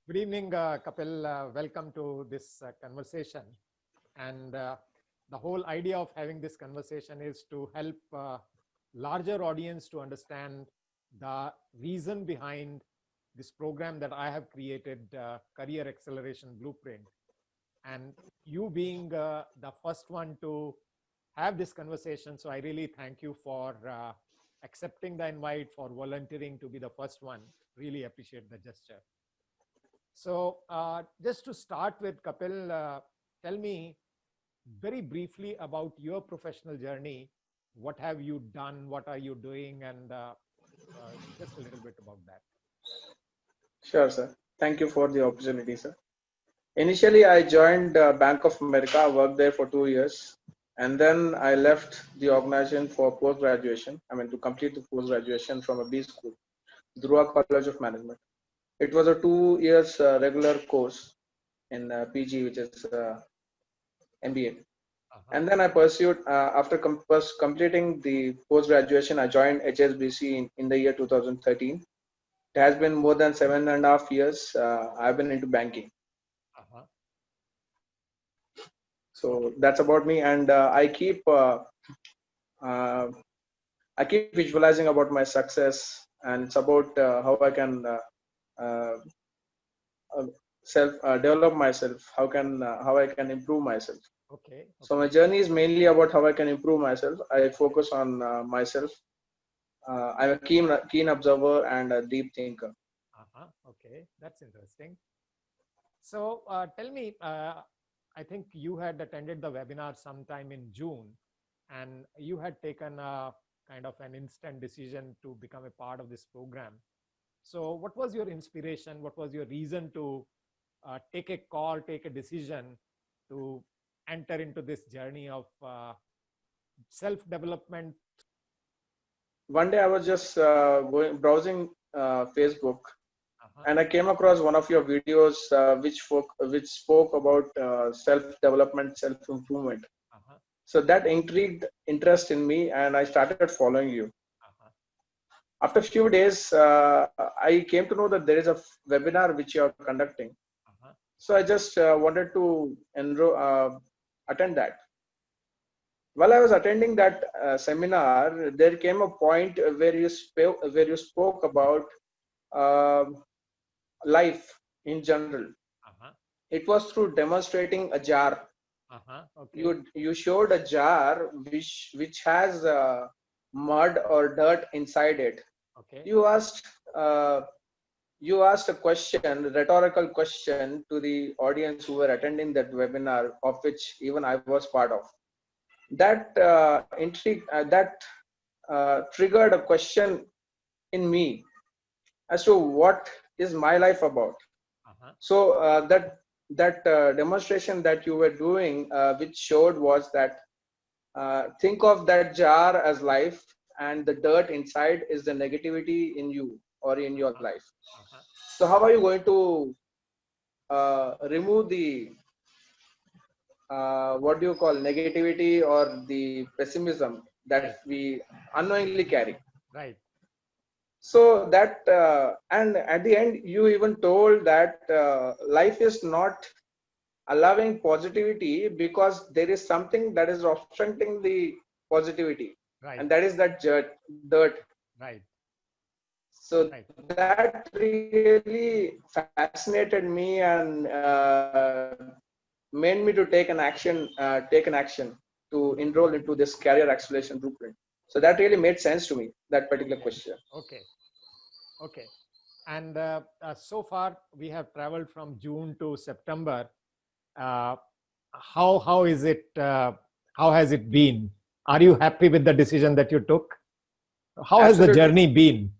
Good evening, Kapil. Welcome to this conversation. And the whole idea of having this conversation is to help larger audience to understand the reason behind this program that I have created, Career Acceleration Blueprint. And you being the first one to have this conversation. So I really thank you for accepting the invite, for volunteering to be the first one. Really appreciate the gesture. So just to start with, Kapil, tell me very briefly about your professional journey. What have you done? What are you doing? And just a little bit about that. Sure, sir. Thank you for the opportunity, sir. Initially, I joined Bank of America. I worked there for 2 years. And then I left the organization for post-graduation. To complete the post-graduation from a B school, Dhruva College of Management. It was a 2 years regular course in PG, which is MBA. And then I pursued, after completing the post-graduation, I joined HSBC in the year 2013. It has been more than 7.5 years. I've been into banking. So that's about me, and I keep visualizing about my success, and it's about how I can develop myself. How I can improve myself. Okay. So my journey is mainly about how I can improve myself. I focus on myself. I'm a keen observer and a deep thinker. Okay, that's interesting. So tell me, I think you had attended the webinar sometime in June, and you had taken a kind of an instant decision to become a part of this program. So what was your inspiration? What was your reason to take a call, take a decision to enter into this journey of self-development? One day I was just browsing Facebook, and I came across one of your videos which spoke about self-development, self-improvement. So that intrigued interest in me, and I started following you. After a few days, I came to know that there is a webinar which you are conducting. So I just wanted to attend that. While I was attending that seminar, there came a point where you spoke about life in general. It was through demonstrating a jar. Okay. You showed a jar which has mud or dirt inside it. Okay. You asked a question, a rhetorical question, to the audience who were attending that webinar, of which even I was part of. That triggered a question in me as to what is my life about. So that demonstration that you were doing, which showed, was that think of that jar as life, and the dirt inside is the negativity in you or in your life. So how are you going to remove the what do you call negativity or the pessimism that we unknowingly carry? Right. So that and at the end you even told that life is not allowing positivity because there is something that is obstructing the positivity, Right. and that is that dirt. Right. So that really fascinated me and made me to take an action to enroll into this career acceleration blueprint. So that really made sense to me, that particular question. Okay. And so far we have traveled from June to September. How is it? How has it been? Are you happy with the decision that you took? How has the journey been?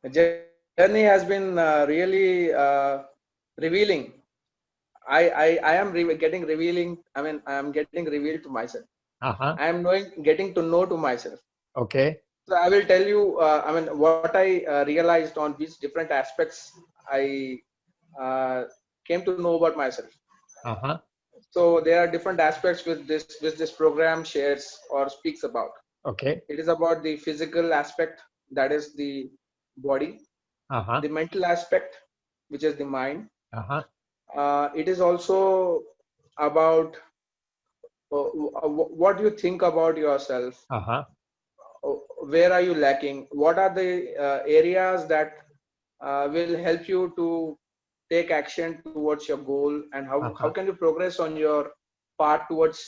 The journey has been really revealing. I am getting revealing. I am getting revealed to myself. I am getting to know to myself. Okay. So I will tell you. What I realized on these different aspects. I came to know about myself. So there are different aspects which this program shares or speaks about. Okay. It is about the physical aspect, that is the body, the mental aspect, which is the mind. Uh-huh. It is also about what you think about yourself. Uh-huh. Where are you lacking? What are the areas that will help you to take action towards your goal, and how Uh-huh. can you progress on your path towards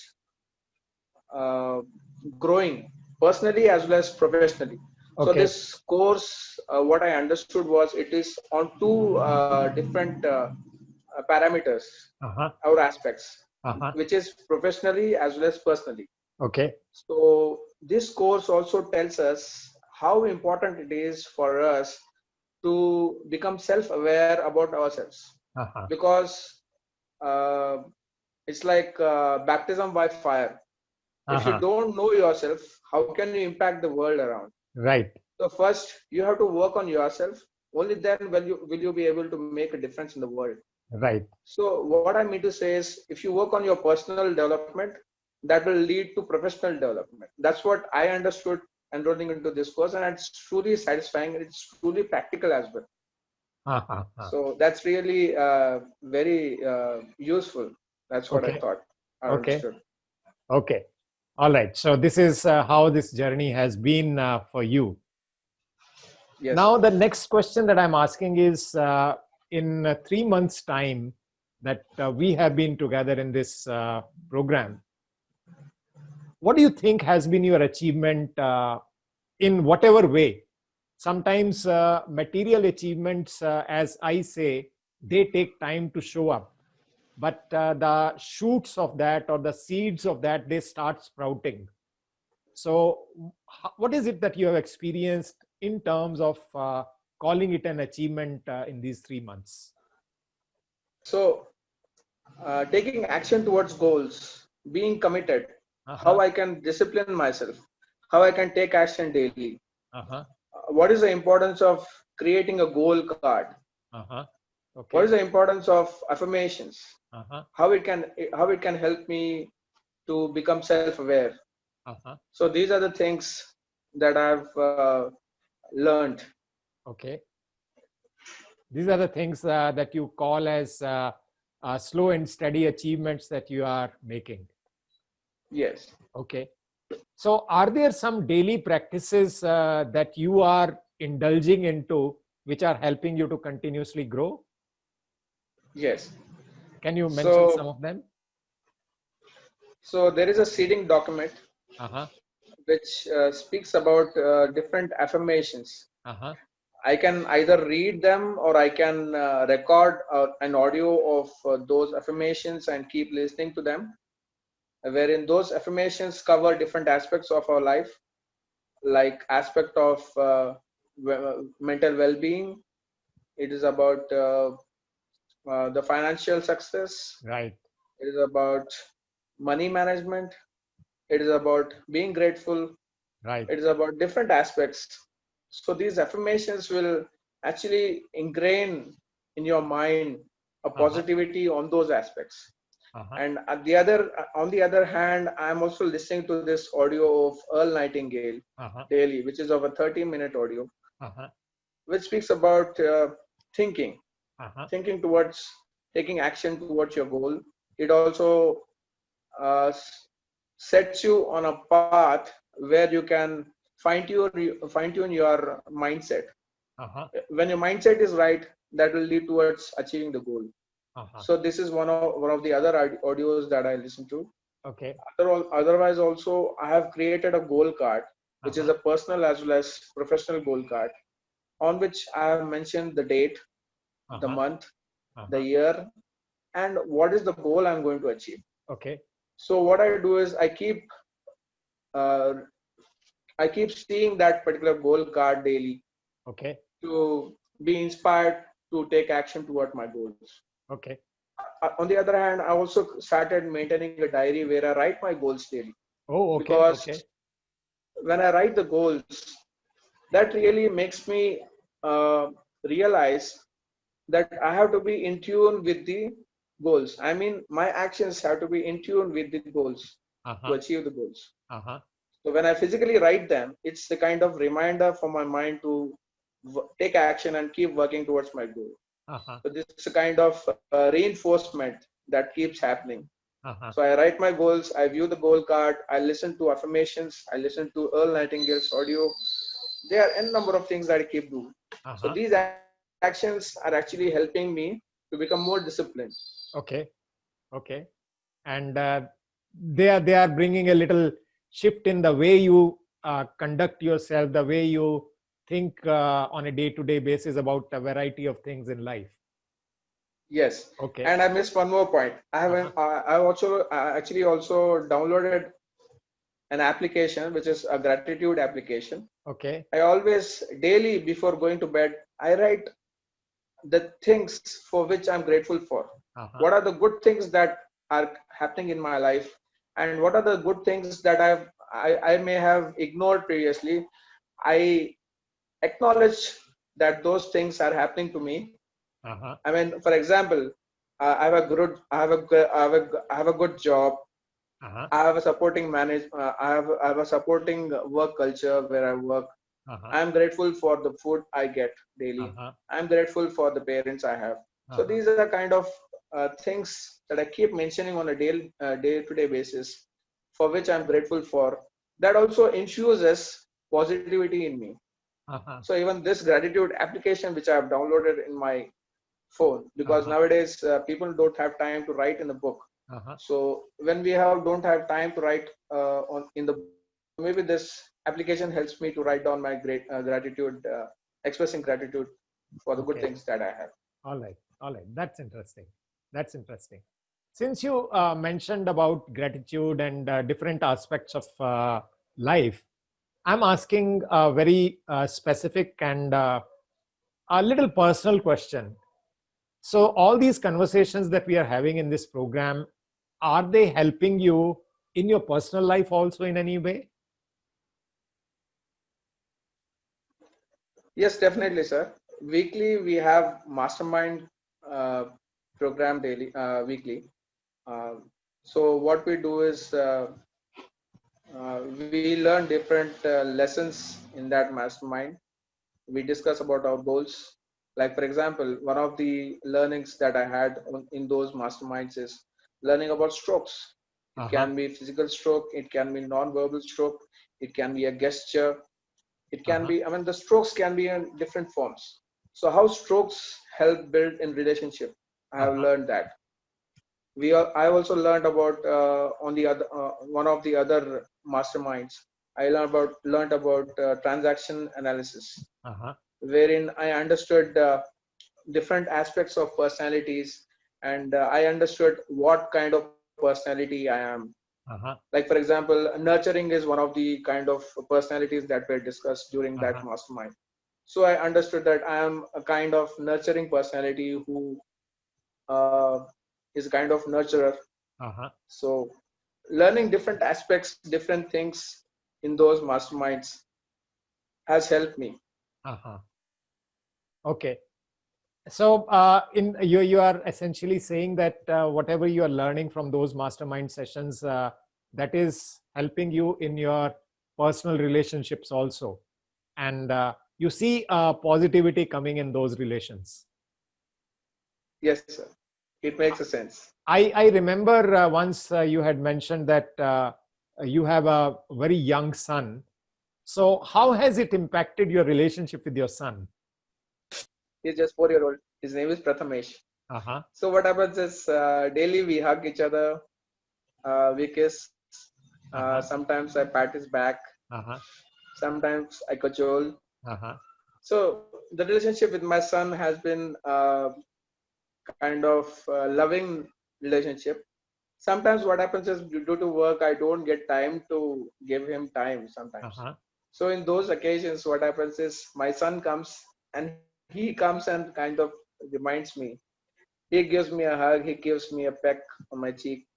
uh, growing personally as well as professionally. So Okay. this course, what I understood was it is on two different parameters Uh-huh. or aspects, Uh-huh. which is professionally as well as personally. Okay. So this course also tells us how important it is for us to become self-aware about ourselves, Uh-huh. because uh, it's like baptism by fire. If you Uh-huh. don't know yourself, how can you impact the world around? Right. So first you have to work on yourself. Only then will you be able to make a difference in the world. Right. So what I mean to say is, if you work on your personal development, that will lead to professional development. That's what I understood enrolling into this course, and it's truly satisfying and it's truly practical as well. Uh-huh. So that's really very useful. That's what I Okay. thought. I Okay. understood. Okay. All right. So this is how this journey has been for you. Yes. Now, the next question that I'm asking is in 3 months' time that we have been together in this program, what do you think has been your achievement in whatever way? Sometimes material achievements, as I say, they take time to show up. But the shoots of that or the seeds of that, they start sprouting. So, what is it that you have experienced in terms of calling it an achievement in these 3 months? So taking action towards goals, being committed, how Uh-huh. I can discipline myself, how I can take action daily. Uh-huh. What is the importance of creating a goal card? Uh-huh. What is Okay. the importance of affirmations? Uh-huh. How it can help me to become self-aware? Uh-huh. So these are the things that I've learned. Okay. These are the things that you call as slow and steady achievements that you are making. Yes. Okay. So, are there some daily practices that you are indulging into which are helping you to continuously grow? Yes. Can you mention some So of them? so there is a seeding document Uh-huh. which speaks about different affirmations. Uh-huh. I can either read them or I can record an audio of those affirmations and keep listening to them, wherein those affirmations cover different aspects of our life, like aspect of mental well-being. It is about the financial success. Right. It is about money management. It is about being grateful. Right. It is about different aspects. So these affirmations will actually ingrain in your mind a Uh-huh. positivity on those aspects. Uh-huh. And on the other hand, I'm also listening to this audio of Earl Nightingale Uh-huh. daily, which is of a 30-minute audio, Uh-huh. which speaks about thinking, Uh-huh. thinking towards taking action towards your goal. It also uh, sets you on a path where you can fine tune your mindset. Uh-huh. When your mindset is right, that will lead towards achieving the goal. Uh-huh. So this is one of the other audios that I listen to. Okay. Otherwise also I have created a goal card, which is Uh-huh. a personal as well as professional goal card, on which I have mentioned the date, the Uh-huh. month, the Uh-huh. year, and what is the goal I'm going to achieve. Okay. So what I do is uh, I keep seeing that particular goal card daily Okay. to be inspired to take action toward my goals. Okay. On the other hand, I also started maintaining a diary where I write my goals daily, Oh, okay. because Okay. when I write the goals, that really makes me realize that I have to be in tune with the goals. I mean, my actions have to be in tune with the goals to Uh-huh. achieve the goals. Uh-huh. So when I physically write them, it's the kind of reminder for my mind to take action and keep working towards my goal. So this is a kind of reinforcement that keeps happening. So I write my goals, I view the goal card, I listen to affirmations, I listen to Earl Nightingale's audio. There are n number of things that I keep doing. So these actions are actually helping me to become more disciplined. Okay. Okay. And they are bringing a little shift in the way you conduct yourself, the way you think on a day-to-day basis about a variety of things in life. Yes. Okay. And I missed one more point. I have I also actually also downloaded an application which is a gratitude application. Okay. I always daily before going to bed, I write the things for which I'm grateful for. What are the good things that are happening in my life, and what are the good things that I may have ignored previously. I acknowledge that those things are happening to me. I mean, for example, I have a good, I have a good job. I have a supporting I have a supporting work culture where I work. I'm grateful for the food I get daily. I'm grateful for the parents I have. So these are kind of things that I keep mentioning on a day-to-day basis, for which I'm grateful for. That also infuses positivity in me. So even this gratitude application, which I have downloaded in my phone, because nowadays people don't have time to write in the book. So when we don't have time to write in the book, so maybe this application helps me to write down my gratitude, expressing gratitude for the good things that I have. All right. All right. That's interesting. That's interesting. Since you mentioned about gratitude and different aspects of life, I'm asking a very specific and a little personal question. So all these conversations that we are having in this program, are they helping you in your personal life also in any way? Yes, definitely, sir. Weekly, we have mastermind program weekly. So what we do is we learn different lessons in that mastermind. We discuss about our goals. Like, for example, one of the learnings that I had in those masterminds is learning about strokes. It can be physical stroke, it can be non-verbal stroke, it can be a gesture, it can be, I mean, the strokes can be in different forms. So how strokes help build in relationship, I have learned that. I also learned about on the other one of the other masterminds. I learned about transaction analysis, wherein I understood different aspects of personalities, and I understood what kind of personality I am. Like, for example, nurturing is one of the kind of personalities that were discussed during that mastermind. So I understood that I am a kind of nurturing personality who uh, is a kind of nurturer. So learning different aspects, different things in those masterminds has helped me. Okay. So in you are essentially saying that whatever you are learning from those mastermind sessions, that is helping you in your personal relationships also. And you see positivity coming in those relations. Yes, sir. It makes a sense. I remember once you had mentioned that you have a very young son. So how has it impacted your relationship with your son? He's just 4-year-old. His name is Prathamesh. So what happens is daily we hug each other, we kiss. Sometimes I pat his back. Sometimes I cajole. So the relationship with my son has been kind of loving relationship. Sometimes what happens is due to work, I don't get time to give him time sometimes. So in those occasions, what happens is my son comes and he comes and kind of reminds me. He gives me a hug, he gives me a peck on my cheek.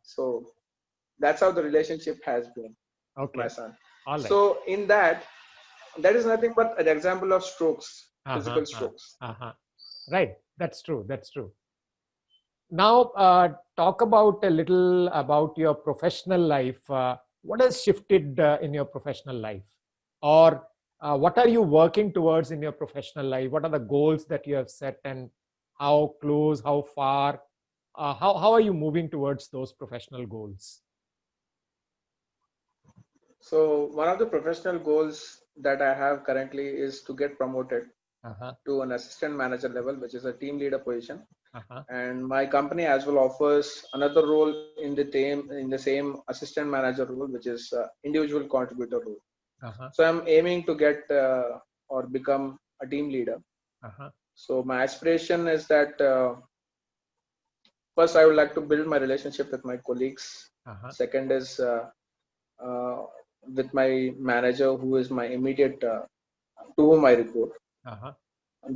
So that's how the relationship has been with my son. So in that is nothing but an example of strokes, physical strokes. Right. That's true. That's true. Now, talk about a little about your professional life. What has shifted in your professional life? Or what are you working towards in your professional life? What are the goals that you have set? And How close, how far, how are you moving towards those professional goals? So one of the professional goals that I have currently is to get promoted to an assistant manager level, which is a team leader position. And my company as well offers another role in the same assistant manager role, which is individual contributor role. So I'm aiming to get or become a team leader. So my aspiration is that first I would like to build my relationship with my colleagues. Second is with my manager, who is my immediate to whom I report.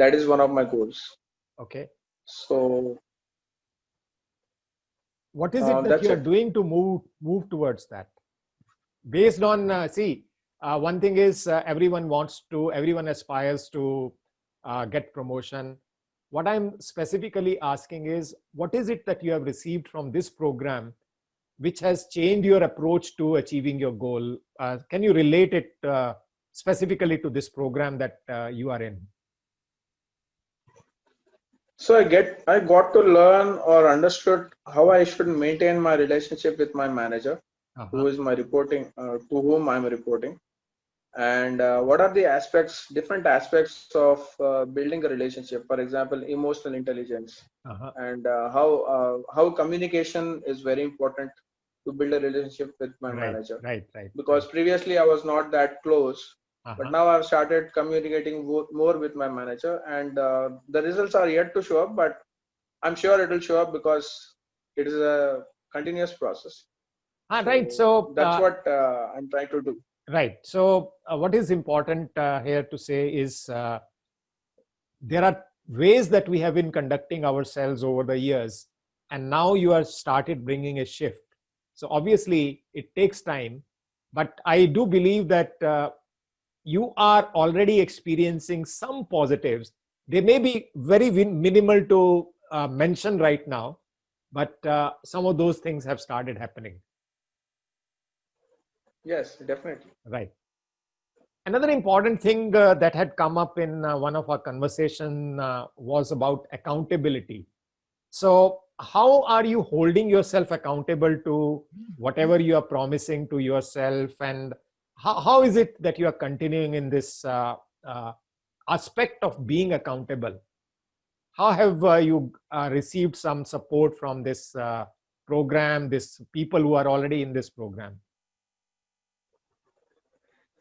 That is one of my goals. Okay. So what is it that you are doing to move towards that? Based on one thing is everyone aspires to get promotion. What I'm specifically asking is, what is it that you have received from this program which has changed your approach to achieving your goal? Can you relate it specifically to this program that you are in? So I got to learn or understood how I should maintain my relationship with my manager, who is my reporting, to whom I'm reporting, and what are the different aspects of building a relationship. For example, emotional intelligence, and how communication is very important to build a relationship with my manager. Because previously I was not that close. But now I've started communicating more with my manager, and the results are yet to show up, but I'm sure it will show up because it is a continuous process. So that's what I'm trying to do. Right. So what is important here to say is there are ways that we have been conducting ourselves over the years, and now you are started bringing a shift. So obviously it takes time, but I do believe that you are already experiencing some positives. They may be very minimal to mention right now, but some of those things have started happening. Yes, definitely. Right. Another important thing that had come up in one of our conversation was about accountability. So how are you holding yourself accountable to whatever you are promising to yourself, and how is it that you are continuing in this aspect of being accountable? How have you received some support from this program, this people who are already in this program?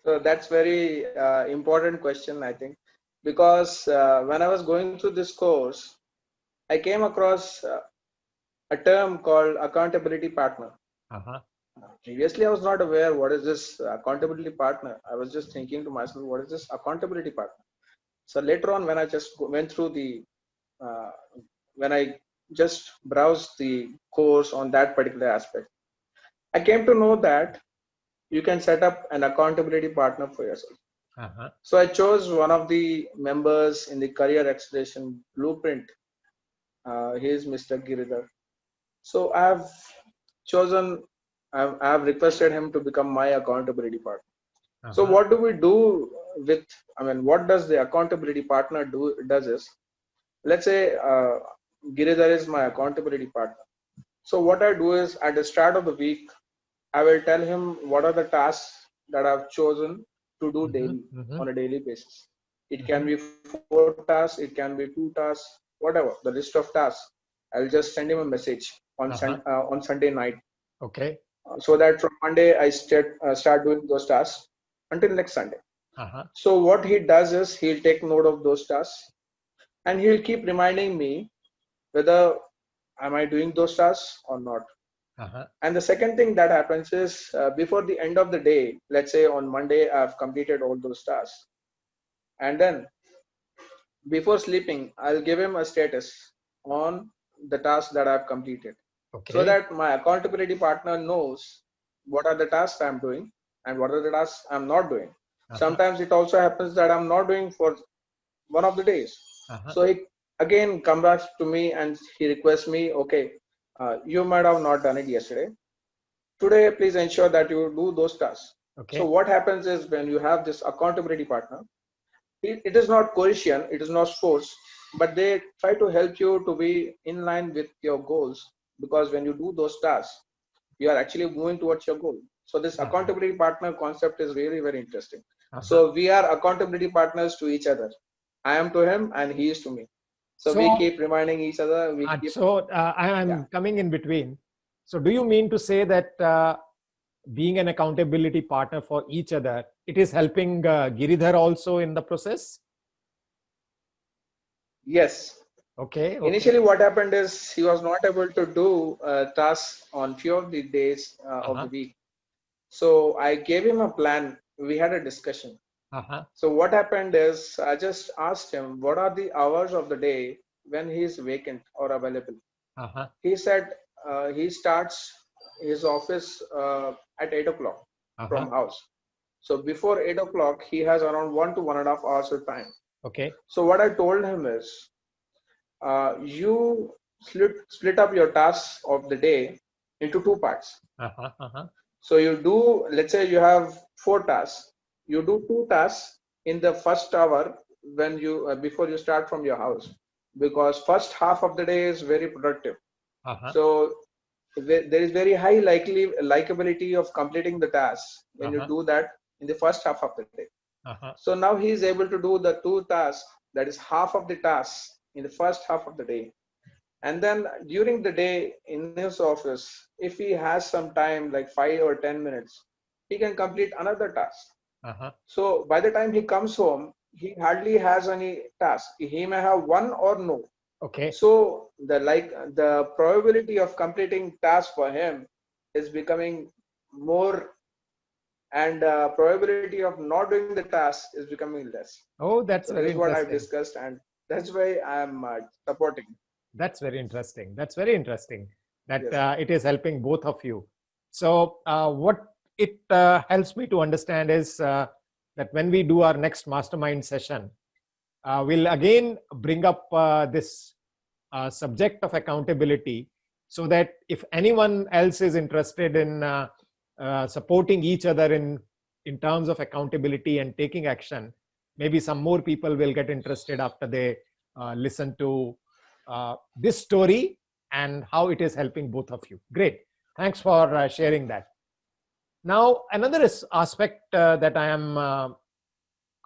So that's very important question, I think, because when I was going through this course, I came across a term called accountability partner. Previously, I was not aware what is this accountability partner. I was just thinking to myself, what is this accountability partner? So later on, when I just went through when I just browsed the course on that particular aspect, I came to know that you can set up an accountability partner for yourself. So I chose one of the members in the career acceleration blueprint. He is Mr. Giridhar. So I've requested him to become my accountability partner. So what do we do with, what does the accountability partner does is, let's say Giridhar is my accountability partner. So what I do is, at the start of the week, I will tell him what are the tasks that I've chosen to do daily, on a daily basis. It can be 4 tasks, it can be 2 tasks, whatever, the list of tasks. I'll just send him a message on Sunday night. Okay. So that from Monday I start doing those tasks until next Sunday. So what he does is, he'll take note of those tasks and he'll keep reminding me whether am I doing those tasks or not. And the second thing that happens is, before the end of the day, let's say on Monday I've completed all those tasks, and then before sleeping I'll give him a status on the tasks that I've completed. So that my accountability partner knows what are the tasks I'm doing and what are the tasks I'm not doing. Sometimes it also happens that I'm not doing for one of the days. So he again comes back to me and he requests me, okay, you might have not done it yesterday. Today, please ensure that you do those tasks. So what happens is, when you have this accountability partner, it is not coercion, it is not force, but they try to help you to be in line with your goals, because when you do those tasks, you are actually moving towards your goal. So this accountability partner concept is really very interesting. So we are accountability partners to each other. I am to him and he is to me. So we keep reminding each other. I'm coming in between. So do you mean to say that being an accountability partner for each other, it is helping Giridhar also in the process? Yes. Okay. Initially, what happened is he was not able to do tasks on few of the days of the week. So I gave him a plan. We had a discussion. So what happened is I just asked him, what are the hours of the day when he is vacant or available? He said he starts his office at 8 o'clock from house. So before 8 o'clock, he has around 1 to 1.5 hours of time. Okay. So what I told him is, you split up your tasks of the day into 2 parts. So you do, let's say you have 4 tasks. You do 2 tasks in the first hour when you before you start from your house, because first half of the day is very productive. So there is very high likability of completing the tasks when you do that in the first half of the day. So now he is able to do the 2 tasks, that is half of the tasks in the first half of the day. And then during the day in his office, if he has some time like 5 or 10 minutes, he can complete another task. So by the time he comes home, he hardly has any task. He may have one or no. Okay. So the probability of completing tasks for him is becoming more, and probability of not doing the task is becoming less. Oh, that's so very this is what interesting. I've discussed, and that's why I'm supporting. That's very interesting. That's very interesting that Yes. it is helping both of you. So what it helps me to understand is that when we do our next mastermind session, we'll again bring up this subject of accountability, so that if anyone else is interested in supporting each other in terms of accountability and taking action, maybe some more people will get interested after they listen to this story and how it is helping both of you. Great. Thanks for sharing that. Now, another aspect that I am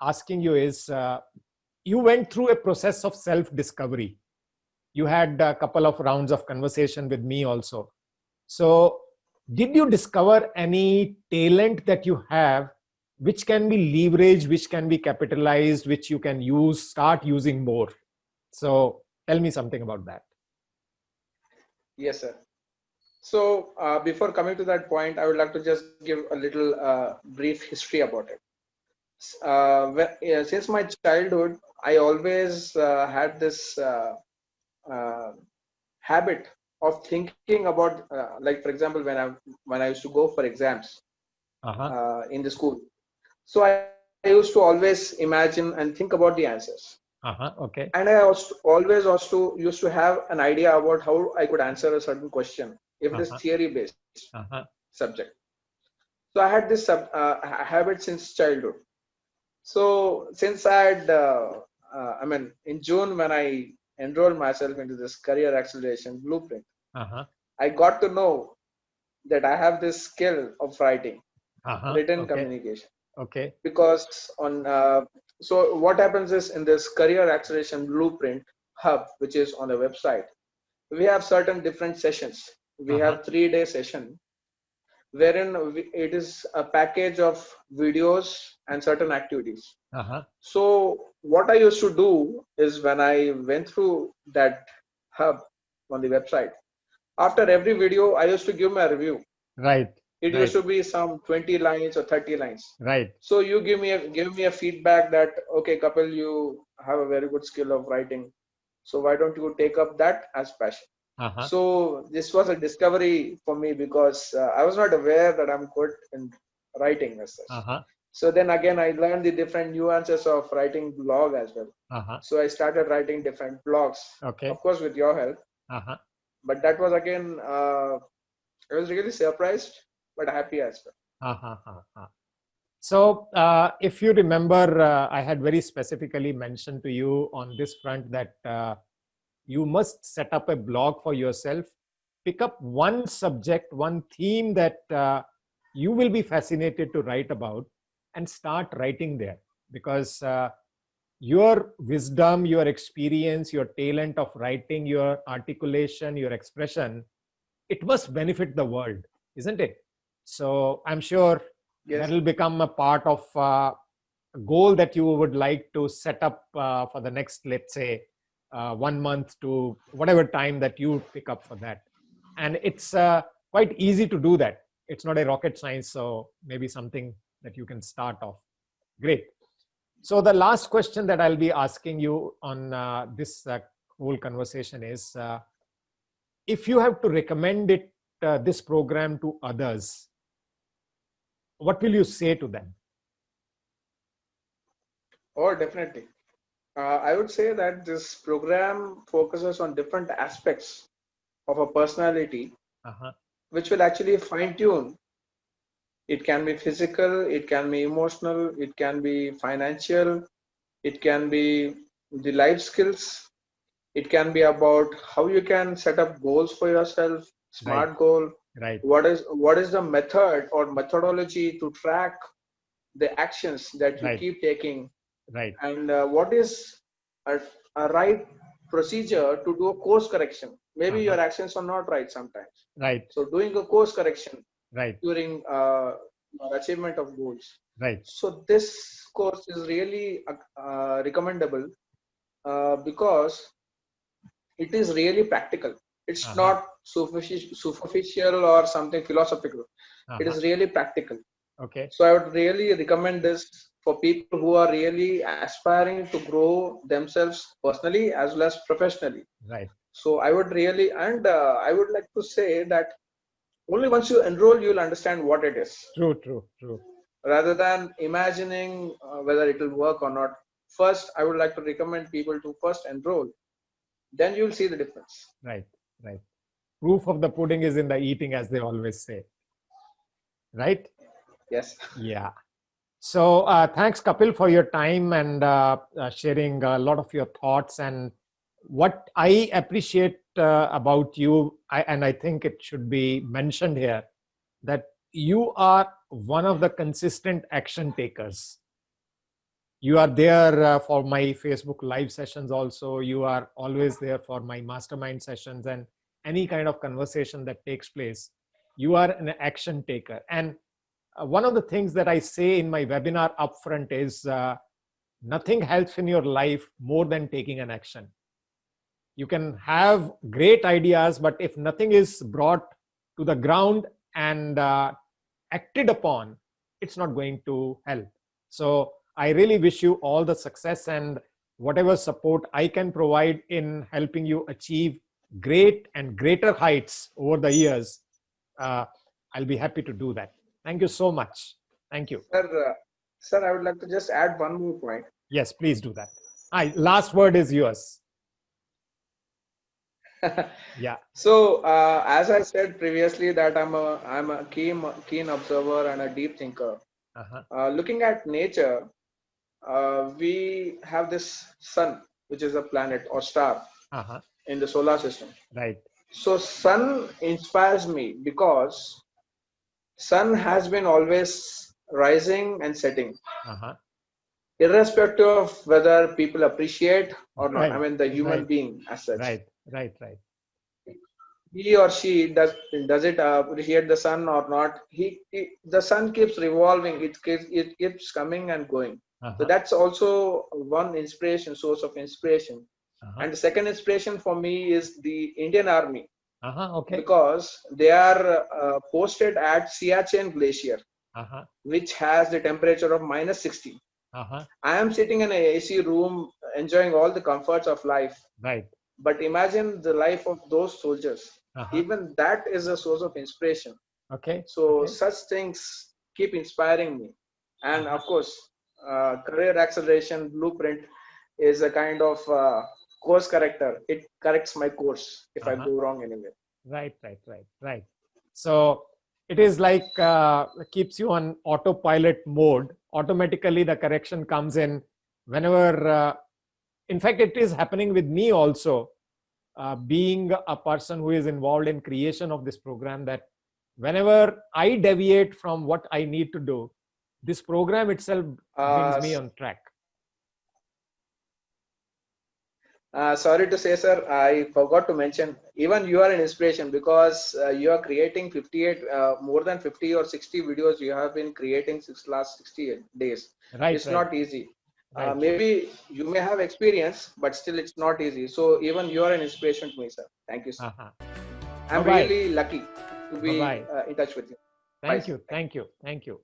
asking you is, you went through a process of self-discovery. You had a couple of rounds of conversation with me also. So did you discover any talent that you have which can be leveraged, which can be capitalized, which you can start using more? So tell me something about that. Yes, sir. So before coming to that point, I would like to just give a little brief history about it. Since my childhood, I always had this habit of thinking about, like for example, when I used to go for exams in the school. So I used to always imagine and think about the answers. Okay. And I always used to have an idea about how I could answer a certain question if it is theory-based subject. So I had this habit since childhood. So since I had, in June when I enrolled myself into this career acceleration blueprint, I got to know that I have this skill of writing, written communication. Okay. Because so what happens is, in this career acceleration blueprint hub, which is on the website, we have certain different sessions. We have 3-day session wherein it is a package of videos and certain activities. So what I used to do is, when I went through that hub on the website, after every video, I used to give my review. Right. It used to be some 20 lines or 30 lines. Right. So you give me a feedback that, okay, Kapil, you have a very good skill of writing. So why don't you take up that as passion? So this was a discovery for me, because I was not aware that I'm good in writing as such. So then again, I learned the different nuances of writing blog as well. So I started writing different blogs, of course, with your help. But that was again, I was really surprised, but happy as well. So if you remember, I had very specifically mentioned to you on this front that you must set up a blog for yourself, pick up one subject, one theme that you will be fascinated to write about, and start writing there. Because your wisdom, your experience, your talent of writing, your articulation, your expression, it must benefit the world, isn't it? So I'm sure that Yes. will become a part of a goal that you would like to set up for the next, let's say, 1 month to whatever time that you pick up for that. And it's quite easy to do that. It's not a rocket science, so maybe something that you can start off. Great. So the last question that I'll be asking you on this whole conversation is, if you have to recommend it, this program to others, what will you say to them? Oh, definitely. I would say that this program focuses on different aspects of a personality, which will actually fine tune. It can be physical, it can be emotional, it can be financial, it can be the life skills, it can be about how you can set up goals for yourself, Right, smart goal. right, What is the method or methodology to track the actions that you right, keep taking, right, and what is a, a right procedure to do a course correction. Maybe your actions are not right sometimes, right, so doing a course correction right, during your achievement of goals. right. So this course is really recommendable because it is really practical. It's not superficial or something philosophical. It is really practical. Okay. So I would really recommend this for people who are really aspiring to grow themselves personally as well as professionally. Right. So I would really, and I would like to say that only once you enroll, you'll understand what it is, True, true, true. rather than imagining whether it will work or not. First, I would like to recommend people to first enroll, then you'll see the difference. Right, right. Proof of the pudding is in the eating, as they always say. Right? Yes. Yeah. So thanks, Kapil, for your time and sharing a lot of your thoughts. And what I appreciate about you, and I think it should be mentioned here, that you are one of the consistent action takers. You are there for my Facebook live sessions also. You are always there for my mastermind sessions and any kind of conversation that takes place. You are an action taker. And one of the things that I say in my webinar upfront is nothing helps in your life more than taking an action. You can have great ideas, but if nothing is brought to the ground and acted upon, it's not going to help. So I really wish you all the success, and whatever support I can provide in helping you achieve great and greater heights over the years, I'll be happy to do that. Thank you so much. Thank you. Sir, I would like to just add one more point. Yes, please do that. Last word is yours. Yeah. So, as I said previously, that I'm a keen observer and a deep thinker. Looking at nature, we have this sun, which is a planet or star in the solar system. Right. So, sun inspires me because sun has been always rising and setting, irrespective of whether people appreciate or not. Right. I mean, the human Right. being as such. Right. Right. Right. He or she does it appreciate the sun or not. The sun keeps revolving. It keeps coming and going. So that's also one source of inspiration. And the second inspiration for me is the Indian Army, Okay. because they are posted at Siachen Glacier, which has the temperature of -60. I am sitting in an AC room enjoying all the comforts of life. Right. But imagine the life of those soldiers. Even that is a source of inspiration. Okay. So such things keep inspiring me. And of course, career acceleration blueprint is a kind of course corrector. It corrects my course if I go wrong anywhere. Right, right, right, right. So it is like keeps you on autopilot mode. Automatically, the correction comes in whenever. In fact, it is happening with me also. Being a person who is involved in creation of this program, that whenever I deviate from what I need to do, this program itself brings me on track. Sorry to say, sir, I forgot to mention, even you are an inspiration, because you are creating 58, more than 50 or 60 videos you have been creating since last 60 days. Right, it's right. not easy. Right. Maybe you may have experience, but still it's not easy. So even you are an inspiration to me, sir. Thank you, sir. I'm Bye-bye. really lucky to be Bye-bye. in touch with you. Thank Bye, you. sir. Thank you. Thank you.